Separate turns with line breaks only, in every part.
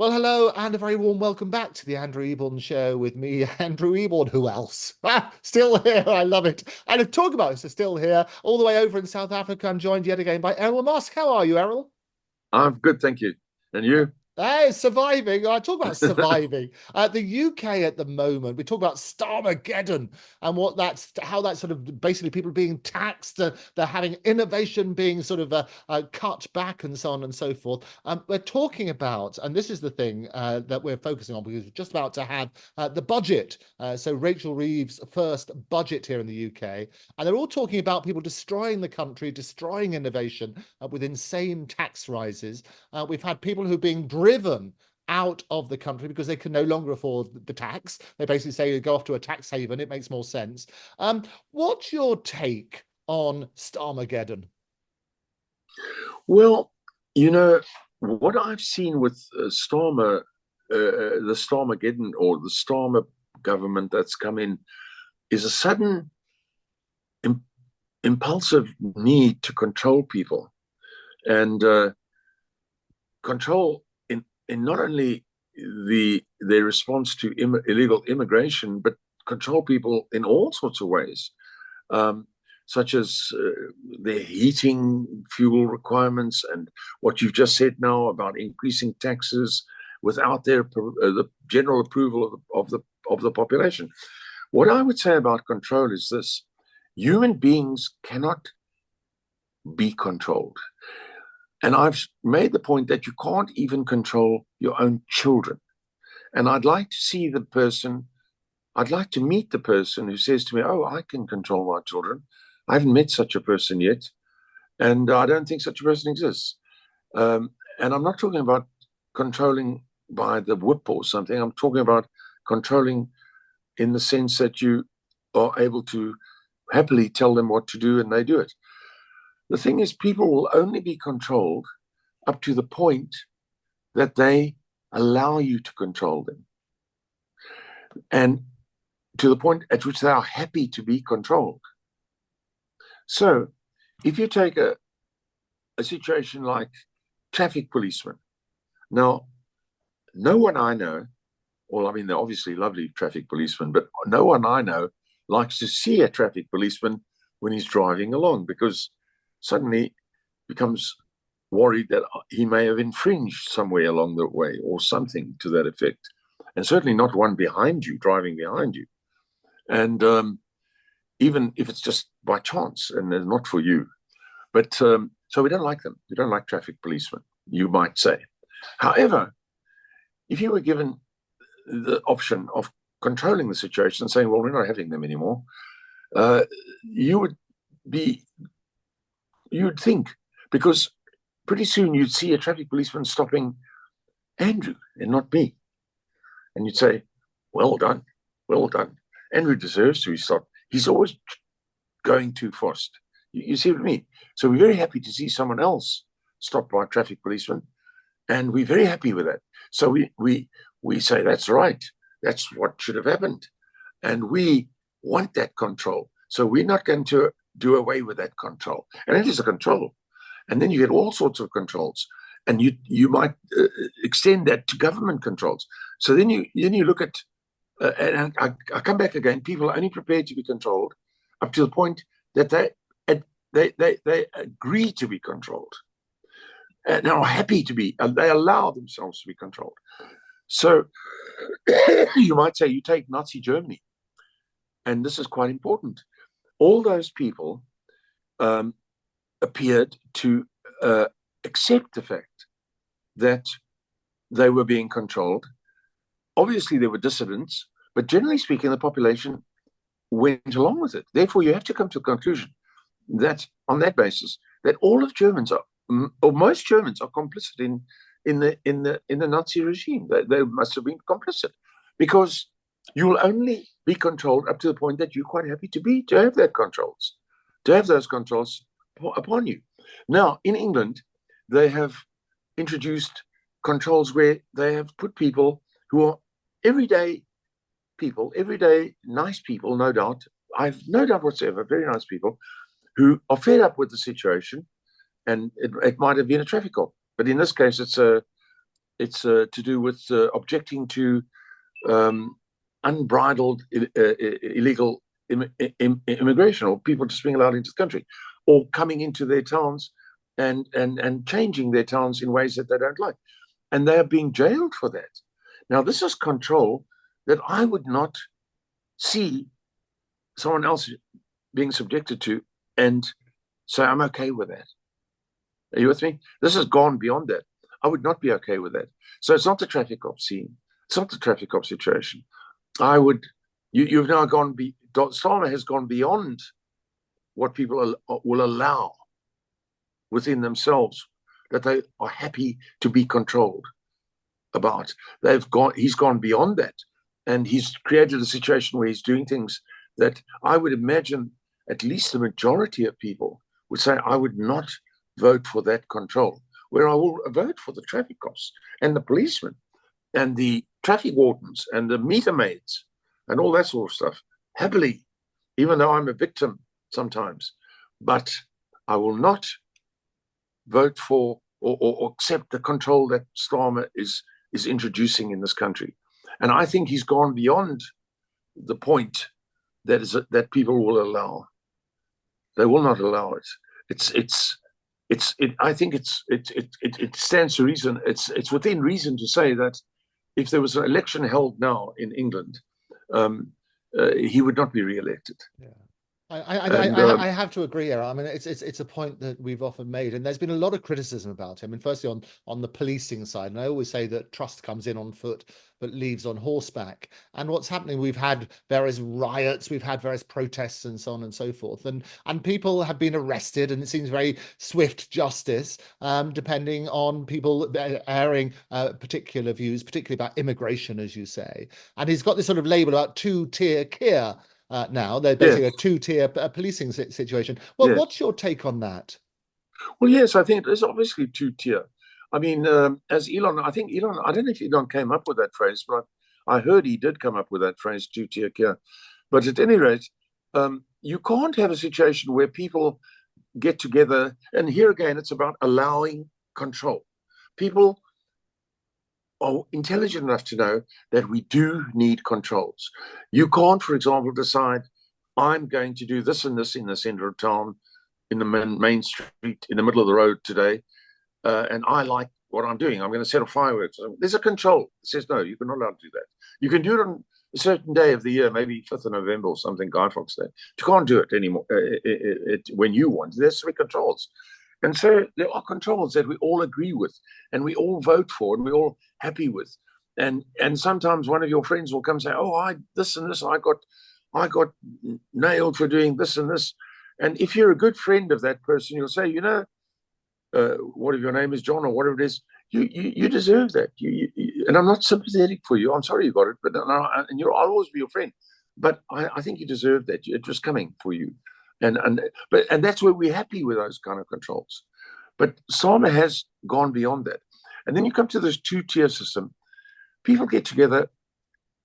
Well, hello, and a very warm welcome back to the Andrew Eborn Show with me, Andrew Eborn. Who else? Still here. I love it. And to talk about this, still here, all the way over in South Africa. I'm joined yet again by Errol Musk. How are you, Errol?
I'm good, thank you. And you?
Hey, surviving. I talk about surviving. The UK at the moment, we talk about Starmageddon and how that's sort of basically people being taxed, they're having innovation being sort of cut back and so on and so forth. We're talking about, and this is the thing that we're focusing on because we're just about to have the budget. So Rachel Reeves' first budget here in the UK, and they're all talking about people destroying the country, destroying innovation with insane tax rises. We've had people who are being driven out of the country because they can no longer afford the tax. They basically say go off to a tax haven. It makes more sense. What's your take on Starmageddon?
Well, what I've seen with the Starmageddon or the Starmer government that's come in is a sudden im impulsive need to control people and control in not only their response to illegal immigration, but control people in all sorts of ways. Um, Such as their heating fuel requirements and what you've just said now about increasing taxes without the general approval of the population. What I would say about control is this: human beings cannot be controlled, and I've made the point that you can't even control your own children. And I'd like to see the person. I'd like to meet the person who says to me, "Oh, I can control my children." I haven't met such a person yet, and I don't think such a person exists. And I'm not talking about controlling by the whip or something. I'm talking about controlling in the sense that you are able to happily tell them what to do and they do it. The thing is, people will only be controlled up to the point that they allow you to control them, and to the point at which they are happy to be controlled. So, if you take a situation like traffic policemen, now, no one I know, well, I mean, they're obviously lovely traffic policemen, but no one I know likes to see a traffic policeman when he's driving along because suddenly becomes worried that he may have infringed somewhere along the way or something to that effect. And certainly not one behind you, driving behind you. And even if it's just by chance and they're not for you. But so we don't like them. We don't like traffic policemen, you might say. However, if you were given the option of controlling the situation and saying, well, we're not having them anymore, uh, you would be, you'd think, because pretty soon you'd see a traffic policeman stopping Andrew and not me. And you'd say, well done, well done. Andrew deserves to be stopped. He's always going too fast. You see what I mean? So we're very happy to see someone else stopped by a traffic policeman, and we're very happy with that. So we say that's right. That's what should have happened, and we want that control. So we're not going to do away with that control, and it is a control. And then you get all sorts of controls, and you might extend that to government controls. So then you look at and I come back again. People are only prepared to be controlled up to the point that they agree to be controlled and are happy to be, and they allow themselves to be controlled. So you might say you take Nazi Germany, and this is quite important. All those people um, appeared to accept the fact that they were being controlled. Obviously, there were dissidents, but generally speaking, the population went along with it. Therefore, you have to come to a conclusion that, on that basis, that all of Germans are, or most Germans, are complicit in the Nazi regime. They must have been complicit, because you will only be controlled up to the point that you're quite happy to have that controls, to have those controls upon you. Now, in England, they have introduced controls where they have put people who are everyday people, everyday nice people, no doubt. I've no doubt whatsoever, very nice people who are fed up with the situation, and it might have been a traffic cop, but in this case, it's It's to do with objecting to unbridled illegal immigration, or people just being allowed into the country, or coming into their towns and changing their towns in ways that they don't like. And they are being jailed for that. Now, this is control that I would not see someone else being subjected to and say, I'm okay with that. Are you with me? This has gone beyond that. I would not be okay with that. So it's not the traffic cop scene. It's not the traffic cop situation. You've now Starmer has gone beyond what people will allow within themselves, that they are happy to be controlled about. He's gone beyond that. And he's created a situation where he's doing things that I would imagine at least the majority of people would say, I would not vote for that control, where I will vote for the traffic cops and the policemen and the traffic wardens and the meter maids and all that sort of stuff, happily, even though I'm a victim sometimes. But I will not vote for or accept the control that Starmer is introducing in this country. And I think he's gone beyond the point that people will allow. They will not allow it. I think it stands to reason. It's within reason to say that if there was an election held now in England, he would not be re-elected.
Yeah. I have to agree, Errol. I mean, it's a point that we've often made, and there's been a lot of criticism about him. And firstly, on the policing side, and I always say that trust comes in on foot, but leaves on horseback. And what's happening? We've had various riots, we've had various protests, and so on and so forth, and people have been arrested, and it seems very swift justice, depending on people airing particular views, particularly about immigration, as you say. And he's got this sort of label about two-tier Keir. Now they're basically a two-tier policing situation. Well, what's your take on that?
Well, yes, I think it's obviously two-tier. I mean, as Elon, I don't know if Elon came up with that phrase, but I heard he did come up with that phrase, two-tier Keir. But at any rate, you can't have a situation where people get together, and here again, it's about allowing control. People are intelligent enough to know that we do need controls. You can't, for example, decide, I'm going to do this and this in the center of town, in the main street, in the middle of the road today, and I like what I'm doing. I'm going to set off fireworks. There's a control that says, no, you're not allowed to do that. You can do it on a certain day of the year, maybe 5th of November or something, Guy Fawkes Day. You can't do it anymore when you want. There's 3 controls. And so there are controls that we all agree with and we all vote for and we're all happy with. And sometimes one of your friends will come and say, oh, this and this, I got nailed for doing this and this. And if you're a good friend of that person, you'll say, what if your name is John or whatever it is, you deserve that. And I'm not sympathetic for you. I'm sorry you got it, but I'll always be your friend. But I think you deserve that. It was coming for you. And that's where we're happy with those kind of controls. But Starmer has gone beyond that. And then you come to this two-tier system. People get together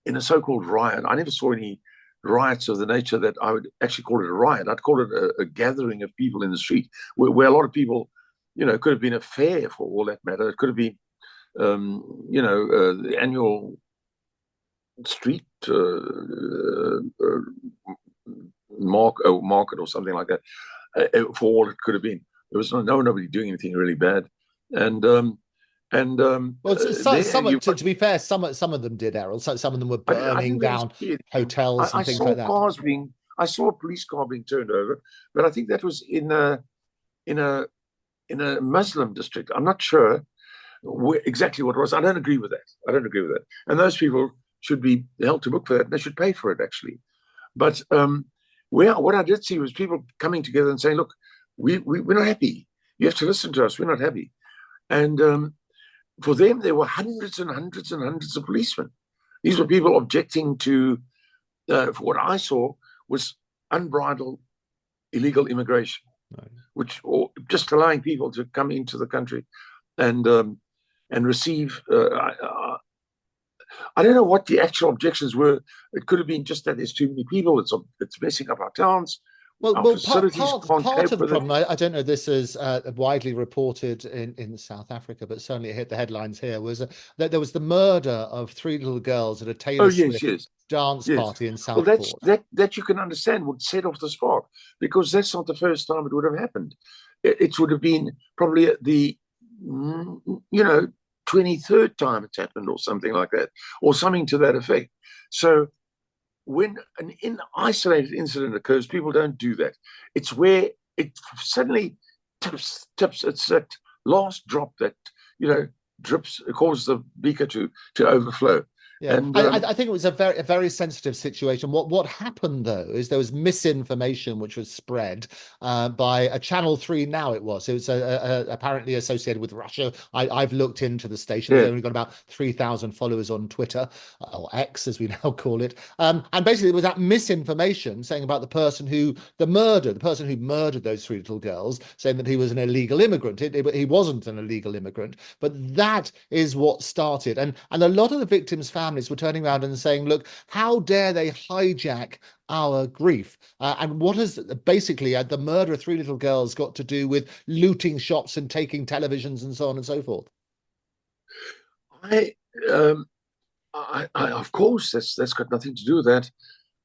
in a so-called riot. I never saw any riots of the nature that I would actually call it a riot. I'd call it a gathering of people in the street where a lot of people, it could have been a fair for all that matter. It could have been, the annual street market or something like that, for all it could have been. There was nobody doing anything really bad. To
be fair, some of them did, Errol. Some of them were burning down hotels and things like that.
I saw a police car being turned over, but I think that was in a Muslim district. I'm not sure exactly what it was. I don't agree with that. And those people should be held to book for that. They should pay for it, actually. But what I did see was people coming together and saying, look, we're not happy. You have to listen to us. We're not happy. And for them, there were hundreds and hundreds and hundreds of policemen. These were people objecting to, for what I saw, was unbridled illegal immigration, right, or just allowing people to come into the country and receive. I don't know what the actual objections were. It could have been just that there's too many people. It's messing up our towns, Our facilities can't
part
cope
of the
with it.
problem, I don't know, this is widely reported in South Africa, but certainly it hit the headlines here, was that there was the murder of three little girls at a
Oh,
Taylor
yes,
Swift
yes,
dance
yes.
party in
Well,
Southport.
that you can understand would set off the spark, because that's not the first time it would have happened. It would have been probably the, 23rd time it's happened, or something like that, or something to that effect. So when an isolated incident occurs, people don't do that. It's where it suddenly tips. It's that last drop that, drips, causes the beaker to overflow.
Yeah,
And
I think it was a very sensitive situation. What happened though is there was misinformation which was spread by a Channel 3. Now it was apparently associated with Russia. I've looked into the station. They've
yeah,
only got about 3,000 followers on Twitter, or X as we now call it. And basically it was that misinformation saying about the person who murdered those three little girls, saying that he was an illegal immigrant. He wasn't an illegal immigrant, but that is what started. And a lot of the victims' families were turning around and saying, look, how dare they hijack our grief? And what has basically the murder of three little girls got to do with looting shops and taking televisions and so on and so forth?
I, um, of course, that's got nothing to do with that.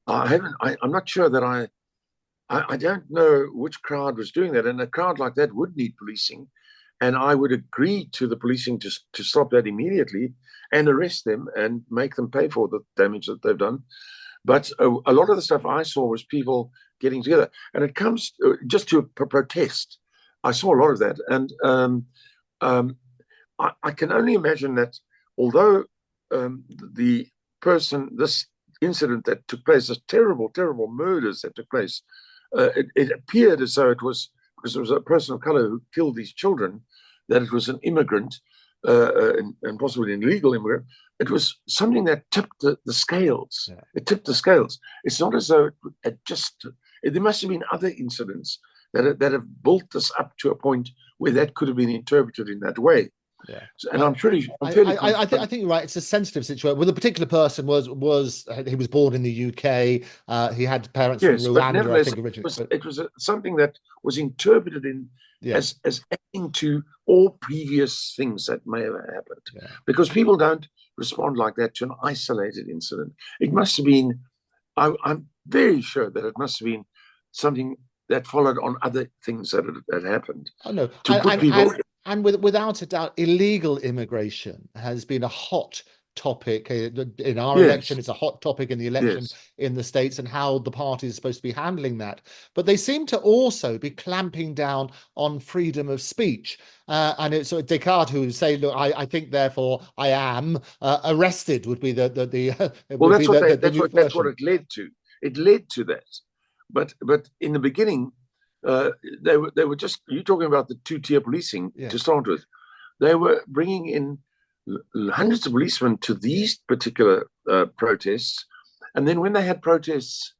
I'm not sure that I don't know which crowd was doing that, and a crowd like that would need policing, and I would agree to the policing to stop that immediately and arrest them and make them pay for the damage that they've done. But a lot of the stuff I saw was people getting together, and it comes just to protest. I saw a lot of that, and um, I can only imagine that although the this incident that took place, this terrible, terrible murders that took place, it appeared as though it was because it was a person of color who killed these children, that it was an immigrant, and possibly an illegal immigrant. It was something that tipped the scales.
Yeah.
It tipped the scales. It's not as though there must have been other incidents that have built this up to a point where that could have been interpreted in that way.
Yeah.
And I'm fairly
I think you're right. It's a sensitive situation. Well, the particular person was he was born in the UK. He had parents from
yes, but
Rwanda, I
nevertheless,
think, originally.
it was something that was interpreted
Yeah,
as adding to all previous things that may have happened,
yeah.
because people don't respond like that to an isolated incident. It must have been. I'm very sure that it must have been something that followed on other things that had happened
Oh no,
to put people.
and without a doubt, illegal immigration has been a hot topic in our election.
Yes,
It's a hot topic in the election
yes.
in the States, and how the party is supposed to be handling that. But they seem to also be clamping down on freedom of speech. And it's Descartes who would say, "Look, I think, therefore I am arrested." Would be the
Well,
would be the new
that's what
version.
it led to. It led to that, but in the beginning, they were just, you're talking about the two-tier policing
Yeah,
to start with. They were bringing in hundreds of policemen to these particular protests, and then when they had protests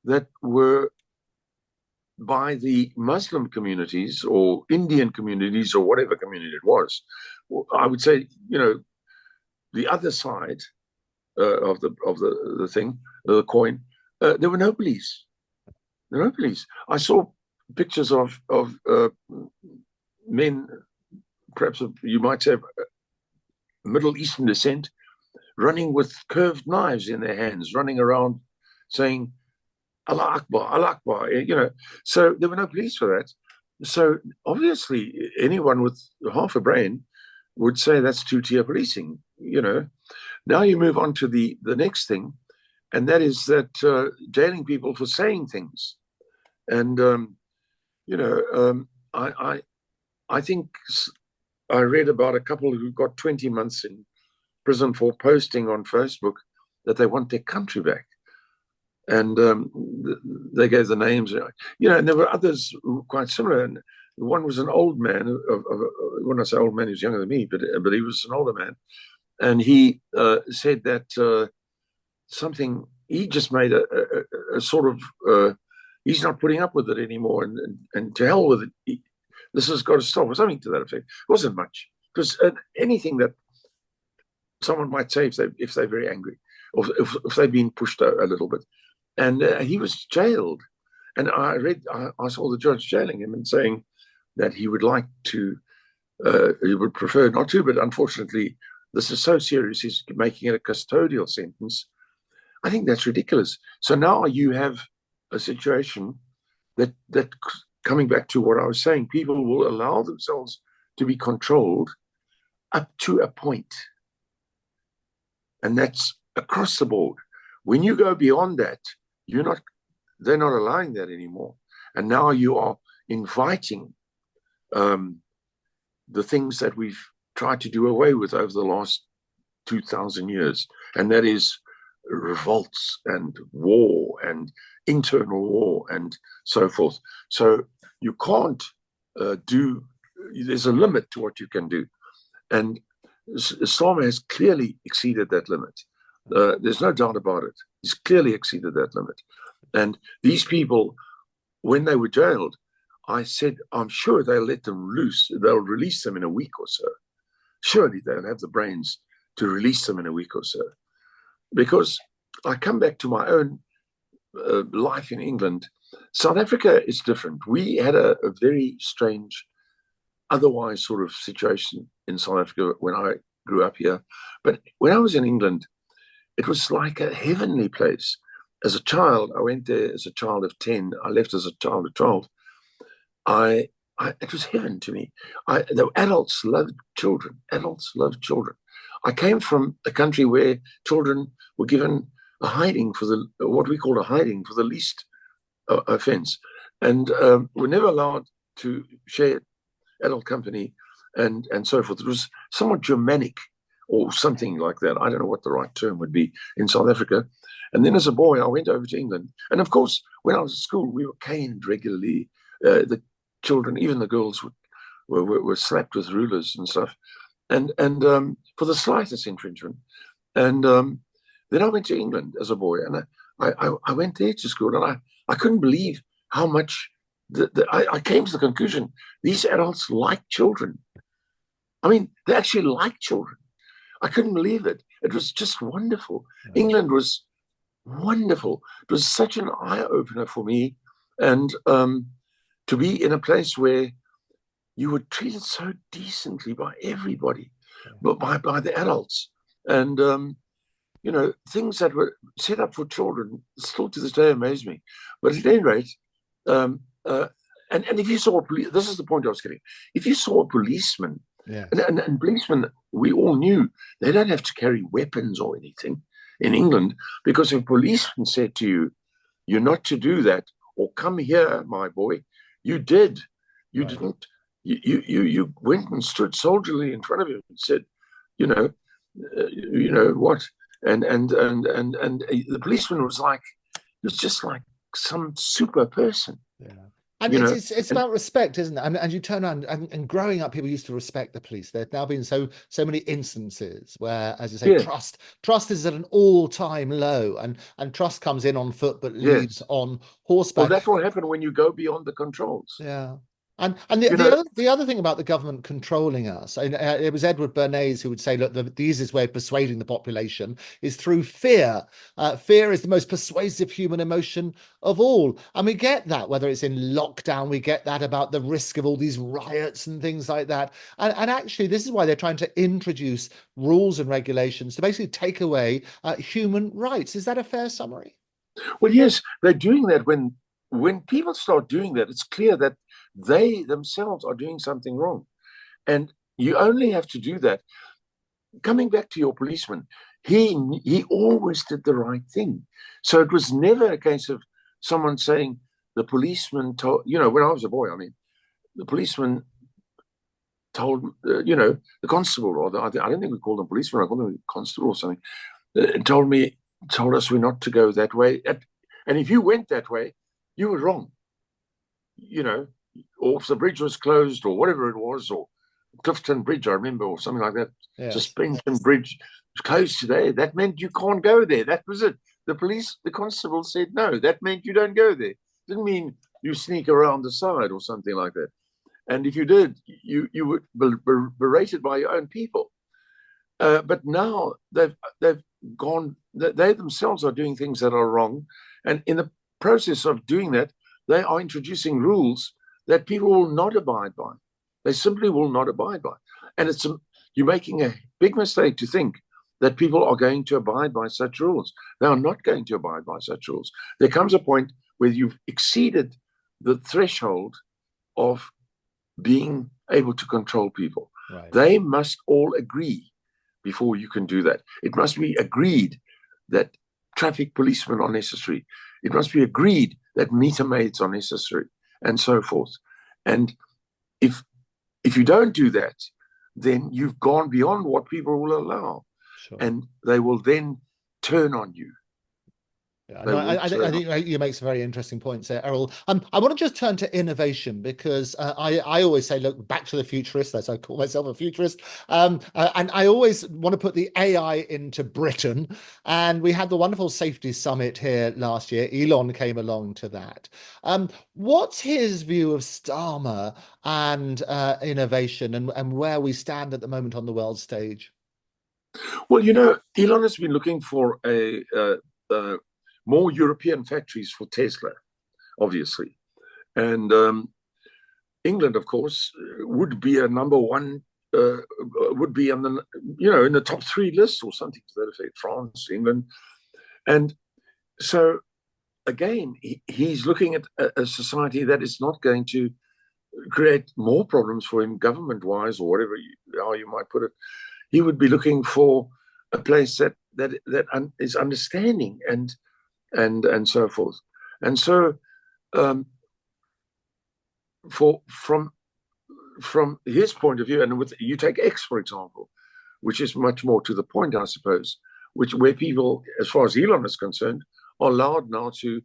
that were by the Muslim communities or Indian communities or whatever community it was, I would say, the other side of the thing, the coin, there were no police. There were no police. I saw pictures of men, perhaps you might say Middle Eastern descent, running with curved knives in their hands, running around saying Allah Akbar, Allah Akbar. So there were no police for that. So obviously, anyone with half a brain would say that's two-tier policing. Now you move on to the next thing, and that is that jailing people for saying things. And I think I read about a couple who got 20 months in prison for posting on Facebook that they want their country back, and they gave the names. And there were others quite similar. And one was an old man. When I say old man, he was younger than me, but he was an older man, and he said that something, he just made a sort of he's not putting up with it anymore, and to hell with it. This has got to stop, or something to that effect. It wasn't much, because anything that someone might say if they're very angry, or if they've been pushed a little bit, and he was jailed, And I saw the judge jailing him and saying that he would like to, he would prefer not to, but unfortunately, this is so serious, he's making it a custodial sentence. I think that's ridiculous. So now you have a situation that coming back to what I was saying, people will allow themselves to be controlled up to a point, and that's across the board. When you go beyond that, they're not allowing that anymore, and now you are inviting the things that we've tried to do away with over the last 2,000 years, and that is revolts and war and internal war and so forth. So you can't there's a limit to what you can do. And Starmer has clearly exceeded that limit. There's no doubt about it. He's clearly exceeded that limit. And these people, when they were jailed, I said, I'm sure they'll let them loose. They'll release them in a week or so. Surely they'll have the brains to release them in a week or so. Because I come back to my own life in England. South Africa is different. We had a very strange, otherwise sort of situation in South Africa when I grew up here. But when I was in England, it was like a heavenly place. As a child, I went there as a child of 10. I left as a child of 12. It was heaven to me. The adults loved children. Adults loved children. I came from a country where children were given a hiding for what we call a hiding for the least offence, and were never allowed to share adult company and so forth. It was somewhat Germanic or something like that. I don't know what the right term would be in South Africa. And then as a boy, I went over to England. And of course, when I was at school, we were caned regularly. The children, even the girls, were slapped with rulers and stuff, and for the slightest infringement. And then I went to England as a boy, and I went there to school, and I couldn't believe how much I came to the conclusion these adults like children. I mean, they actually like children. I couldn't believe it. It was just wonderful. England was wonderful. It was such an eye opener for me, and to be in a place where you were treated so decently by everybody, but by the adults, and things that were set up for children still to this day amaze me. But at any rate, and if you saw this is the point I was getting. If you saw a policeman, and policemen, we all knew they don't have to carry weapons or anything in England, because if a policeman said to you, "You're not to do that," or "Come here, my boy," you did. You didn't. You went and stood soldierly in front of him and said, what? And the policeman was just like some super person.
Yeah. And it's about respect, isn't it? And you turn around and growing up, people used to respect the police. There's now been so many instances where, as you say, trust is at an all-time low, and trust comes in on foot but leaves on horseback.
Well, that's what happened when you go beyond the controls.
Yeah. And the other thing about the government controlling us, and it was Edward Bernays who would say, look, the easiest way of persuading the population is through fear. Fear is the most persuasive human emotion of all. And we get that, whether it's in lockdown, we get that about the risk of all these riots and things like that. And actually, this is why they're trying to introduce rules and regulations to basically take away human rights. Is that a fair summary?
Well, yes, they're doing that. When people start doing that, it's clear that they themselves are doing something wrong. And you only have to do that. Coming back to your policeman, he always did the right thing. So it was never a case of someone saying the policeman told, when I was a boy, I mean, the policeman told, the constable, or I don't think we called them policemen, I called them constable or something, told us we're not to go that way. And if you went that way, you were wrong. Or if the bridge was closed or whatever it was, or Clifton Bridge, I remember, or something like that. Yes. Suspension Bridge was closed today. That meant you can't go there. That was it. The constable said no. That meant you don't go there. Didn't mean you sneak around the side or something like that. And if you did, you were berated by your own people. But now they've gone. They themselves are doing things that are wrong, and in the process of doing that, they are introducing rules that people will not abide by. They simply will not abide by. And you're making a big mistake to think that people are going to abide by such rules. They are not going to abide by such rules. There comes a point where you've exceeded the threshold of being able to control people.
Right.
They must all agree before you can do that. It must be agreed that traffic policemen are necessary. It must be agreed that meter maids are necessary, and so forth. And if you don't do that, then you've gone beyond what people will allow.
Sure.
And they will then turn on you.
Yeah, no, I think you make some very interesting points there, Errol. I want to just turn to innovation because I always say, look, back to the futurists, as I call myself a futurist. And I always want to put the AI into Britain. And we had the wonderful safety summit here last year. Elon came along to that. What's his view of Starmer and innovation and where we stand at the moment on the world stage?
Well, Elon has been looking for more European factories for Tesla, obviously. And England, of course, would be a number one, would be in the top 3 lists or something to that effect, France, England. And so, again, he's looking at a society that is not going to create more problems for him government-wise, or whatever how you might put it. He would be looking for a place that is understanding and so forth. And so, from his point of view, and you take X, for example, which is much more to the point, I suppose, where people, as far as Elon is concerned, are allowed now to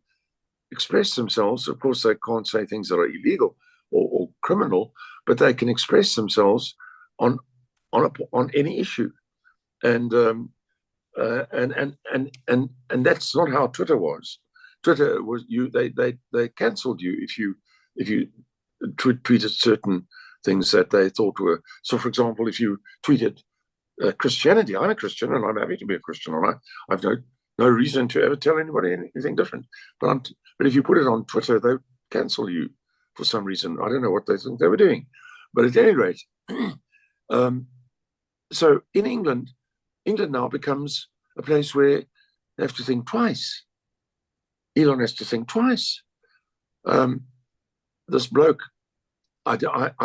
express themselves. Of course, they can't say things that are illegal or criminal, but they can express themselves on any issue. And that's not how Twitter was. Twitter was they cancelled you if you tweeted certain things that they thought were. So, for example, if you tweeted Christianity, I'm a Christian and I'm happy to be a Christian, and I've no reason to ever tell anybody anything different. But if you put it on Twitter, they cancel you for some reason. I don't know what they think they were doing, but at any rate, so in England now becomes a place where they have to think twice. Elon has to think twice. This bloke, I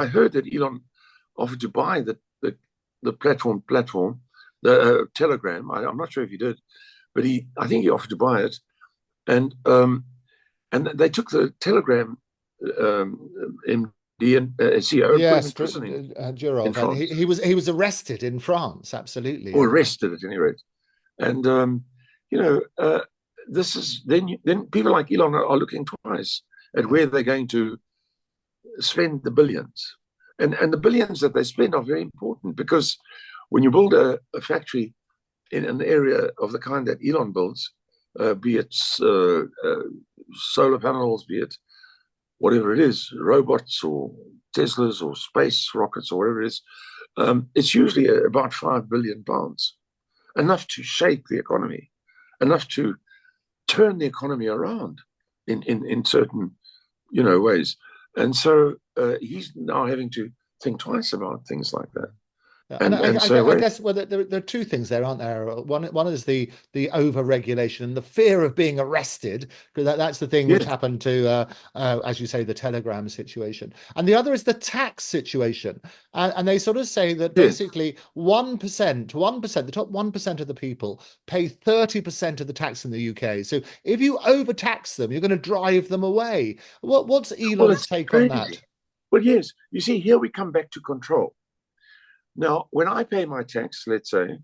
heard that Elon offered to buy the platform, the Telegram. I'm not sure if he did, but I think he offered to buy it, and they took the Telegram MD and CEO,
yes,
in prison
in France. He was arrested in France, absolutely,
or arrested at any rate, and this is then people like Elon are looking twice at where they're going to spend the billions, and the billions that they spend are very important, because when you build a factory in an area of the kind that Elon builds, be it solar panels, be it whatever it is, robots or Teslas or space rockets or whatever it is, it's usually about £5 billion, enough to shake the economy, enough to turn the economy around in certain ways. And so he's now having to think twice about things like that.
And I guess there are 2 things there, aren't there? One is the over-regulation and the fear of being arrested, because that's the thing which happened to, as you say, the Telegram situation. And the other is the tax situation. And they sort of say that basically 1%, the top 1% of the people pay 30% of the tax in the UK. So if you overtax them, you're going to drive them away. What's Elon's take on that?
Well, yes. You see, here we come back to control. Now, when I pay my tax, let's say,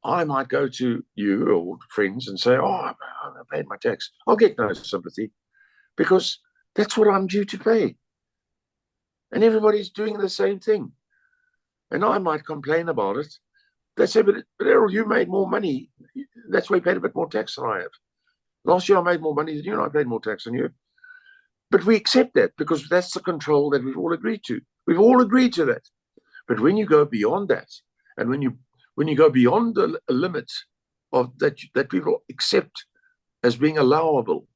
I might go to you or friends and say, oh, I paid my tax. I'll get no sympathy, because that's what I'm due to pay. And everybody's doing the same thing. And I might complain about it. They say, but Errol, you made more money. That's why you paid a bit more tax than I have. Last year I made more money than you, and I paid more tax than you. But we accept that, because that's the control that we've all agreed to. We've all agreed to that. But when you go beyond that, and when you go beyond the limit of that people accept as being allowable,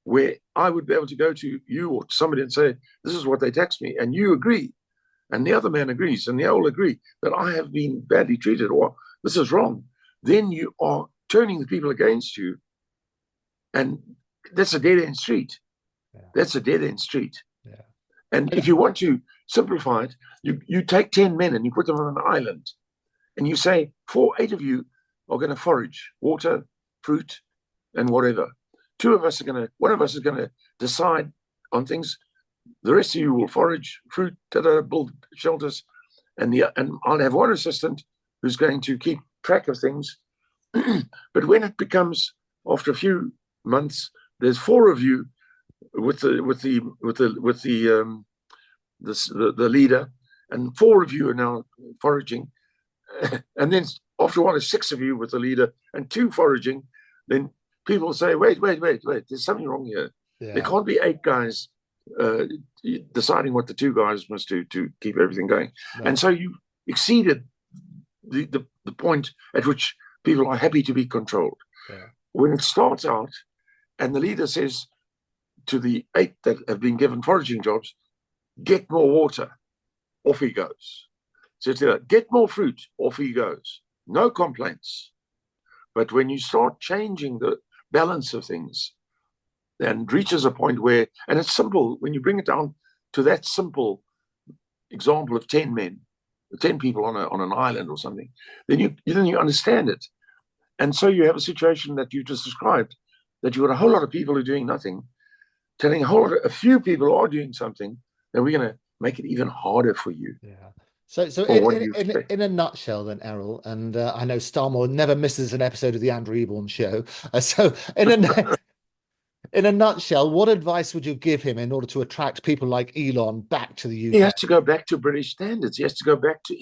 where I would be able to go to you or to somebody and say, this is what they tax me, and you agree, and the other man agrees, and they all agree that I have been badly treated or this is wrong, then you are turning the people against you, and that's a dead-end street.
Yeah.
That's a dead-end street.
Yeah.
And if you want to simplify it, you take 10 men and you put them on an island, and you say, 8 of you are going to forage water, fruit, and whatever. One of us is going to decide on things. The rest of you will forage fruit, build shelters, and I'll have one assistant who's going to keep track of things. But when it becomes, after a few months, there's 4 of you with the leader, and 4 of you are now foraging, and then after a while, there's 6 of you with the leader and 2 foraging. Then people say, wait, there's something wrong here.
Yeah.
There can't be 8 guys deciding what the 2 guys must do to keep everything going. No. And so you exceeded the point at which people are happy to be controlled.
Yeah. When
it starts out and the leader says to the 8 that have been given foraging jobs, get more water, off he goes. So get more fruit, off he goes. No complaints. But when you start changing the balance of things, then reaches a point where, and it's simple, when you bring it down to that simple example of 10 men, 10 people on an island or something, then you understand it. And so you have a situation that you just described, that you've got a whole lot of people who are doing nothing, telling a few people who are doing something, that we're going to make it even harder for you.
Yeah. So in a nutshell then, Errol, and I know Starmer never misses an episode of the Andrew Eborn Show. So in a nutshell, what advice would you give him in order to attract people like Elon back to the UK?
He has to go back to British standards. He has to go back to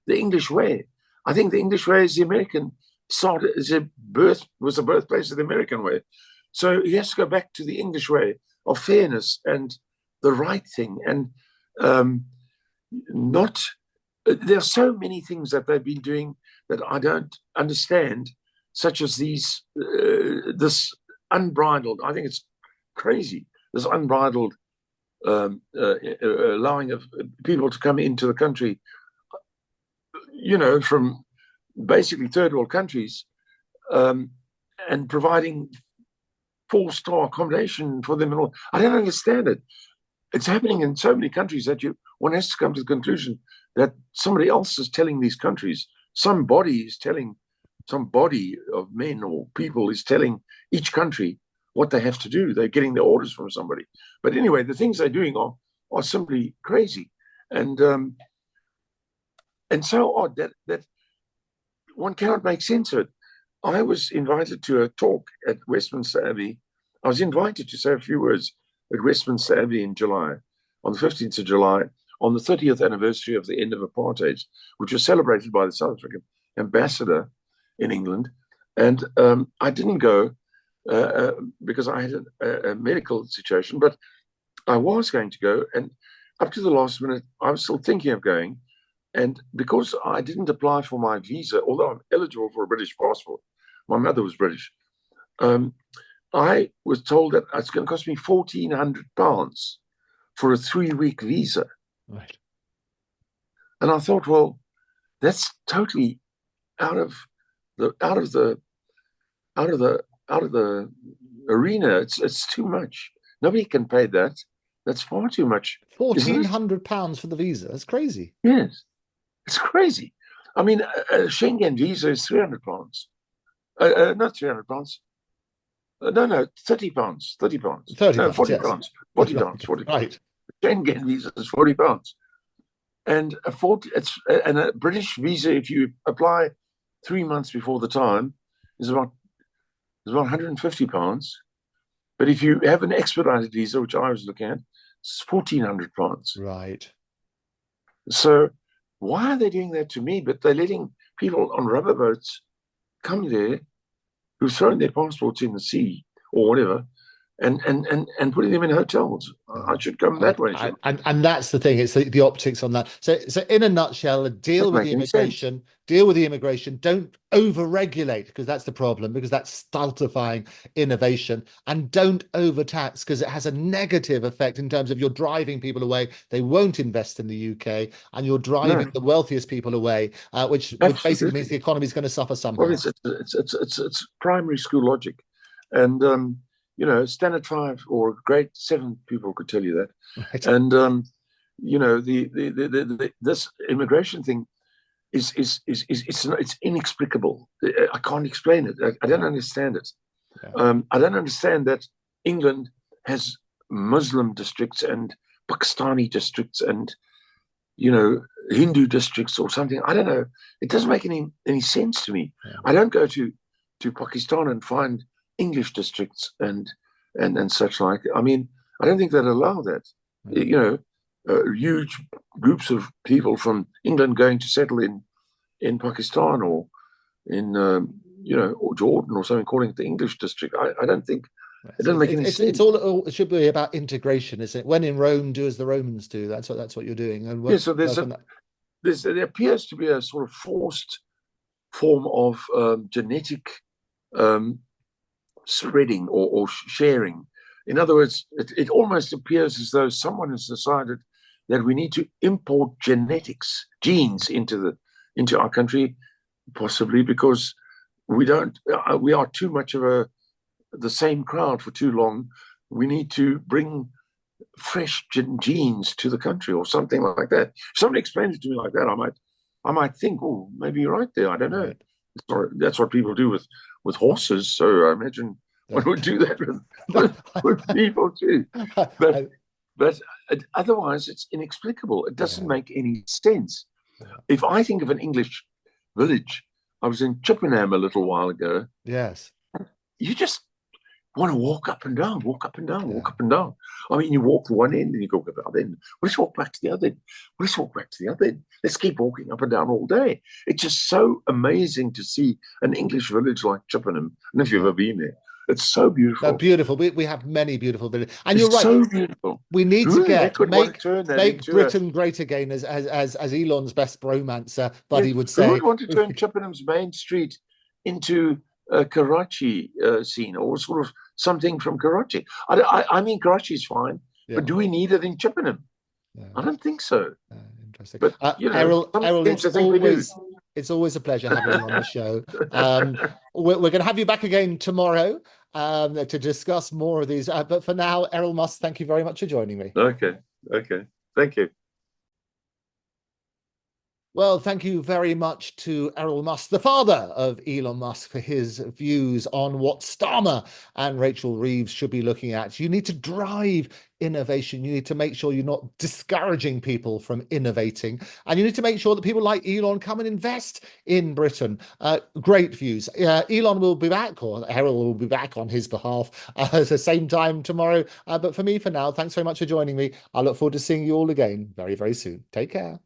the English way. I think the English way is the American was the birthplace of the American way. So he has to go back to the English way of fairness and the right thing, and there are so many things that they've been doing that I don't understand, such as this unbridled, I think it's crazy, this unbridled allowing of people to come into the country, from basically third world countries, and providing 4-star accommodation for them and all. I don't understand it. It's happening in so many countries that one has to come to the conclusion that somebody else is telling these countries, some body of men or people is telling each country what they have to do. They're getting their orders from somebody. But anyway, the things they're doing are simply crazy. And so odd that one cannot make sense of it. I was invited to a talk at Westminster Abbey. I was invited to say a few words at Westminster Abbey in July, on the 15th of July, on the 30th anniversary of the end of apartheid, which was celebrated by the South African ambassador in England. And I didn't go because I had a medical situation, but I was going to go. And up to the last minute, I was still thinking of going. And because I didn't apply for my visa, although I'm eligible for a British passport, my mother was British, I was told that it's going to cost me £1,400 for a 3-week visa.
Right. And
I thought, well, that's totally out of the arena. It's too much. Nobody can pay that. That's far too much.
£1,400 for the visa. That's crazy.
Yes, it's crazy. I mean, a Schengen visa is £300. Not £300. No, £30. £30.
£30.
No, £40.
Yes.
£40.
Right.
Schengen visa is £40. And a British visa, if you apply 3 months before the time, is about £150. But if you have an expedited visa, which I was looking at, it's £1,400.
Right.
So why are they doing that to me? But they're letting people on rubber boats come there who've thrown their passports in the sea or whatever, and putting them in hotels. I should come that way, shouldn't
And that's the thing. It's the optics on that. So in a nutshell,
I? Doesn't make any sense.
deal with the immigration. Don't over-regulate because that's the problem, because that's stultifying innovation, and don't overtax because it has a negative effect in terms of you're driving people away. They won't invest in the UK, and you're driving
No,
the wealthiest people away, which basically means
absolutely.
the economy is going to suffer
Well,
somehow.
it's primary school logic, and standard five or grade seven people could tell you that,
Right.
and this immigration thing it's inexplicable. I can't explain it. I don't understand it.
Yeah.
I don't understand that England has Muslim districts and Pakistani districts and Hindu districts or something. I don't know. It doesn't make any sense to me.
Yeah.
I don't go to Pakistan and find English districts and such like. I mean, I don't think they'd allow that.
Yeah.
Huge groups of people from England going to settle in Pakistan or in or Jordan or something, calling it the English district. I don't think it doesn't make any
It's
sense.
all it should be about integration, isn't it? When in Rome, do as the Romans do. That's what you're doing, and
Yeah, so
work on that.
there appears to be a sort of forced form of genetic um, spreading or sharing. In other words, it almost appears as though someone has decided that we need to import genes into our country, possibly because we are too much of the same crowd for too long. We need to bring fresh genes to the country or something like that. If somebody explains it to me like that, I might think, oh, maybe you're right there. I don't know.
Right.
That's what people do with horses. So I imagine one would do that with people too. But
I-
but otherwise, it's inexplicable. It doesn't
yeah.
make any sense. If I think of an English village, I was in Chippenham a little while ago.
Yes.
You just want to walk up and down, walk up and down,
Yeah.
walk up and down. I mean, you walk to one end and you go to the other end. Well, let's walk back to the other end. Well, let's walk back to the other end. Let's keep walking up and down all day. It's just so amazing to see an English village like Chippenham. And if you've
Yeah.
ever been there, it's so
No,
beautiful.
beautiful. We have many beautiful villages, and you're
It's
right.
so beautiful.
We need to
They could want to turn that
make
into a.
Britain great again, as Elon's best bromancer
Yes,
buddy would
who
say.
would want to turn Chippenham's main street into a Karachi scene or sort of something from Karachi? I mean, Karachi is fine, but
Yeah.
do we need it in Chippenham?
Yeah.
I don't think so.
Interesting.
But some
Errol,
things I think we do.
it's always a pleasure having you on the show. We're going to have you back again tomorrow to discuss more of these. But for now, Errol Musk, thank you very much for joining me.
Okay, okay. Thank you.
Well, thank you very much to Errol Musk, the father of Elon Musk, for his views on what Starmer and Rachel Reeves should be looking at. You need to drive innovation. You need to make sure you're not discouraging people from innovating. And you need to make sure that people like Elon come and invest in Britain. Great views. Elon will be back, or Errol will be back on his behalf at the same time tomorrow. But for me, for now, thanks very much for joining me. I look forward to seeing you all again very, very soon. Take care.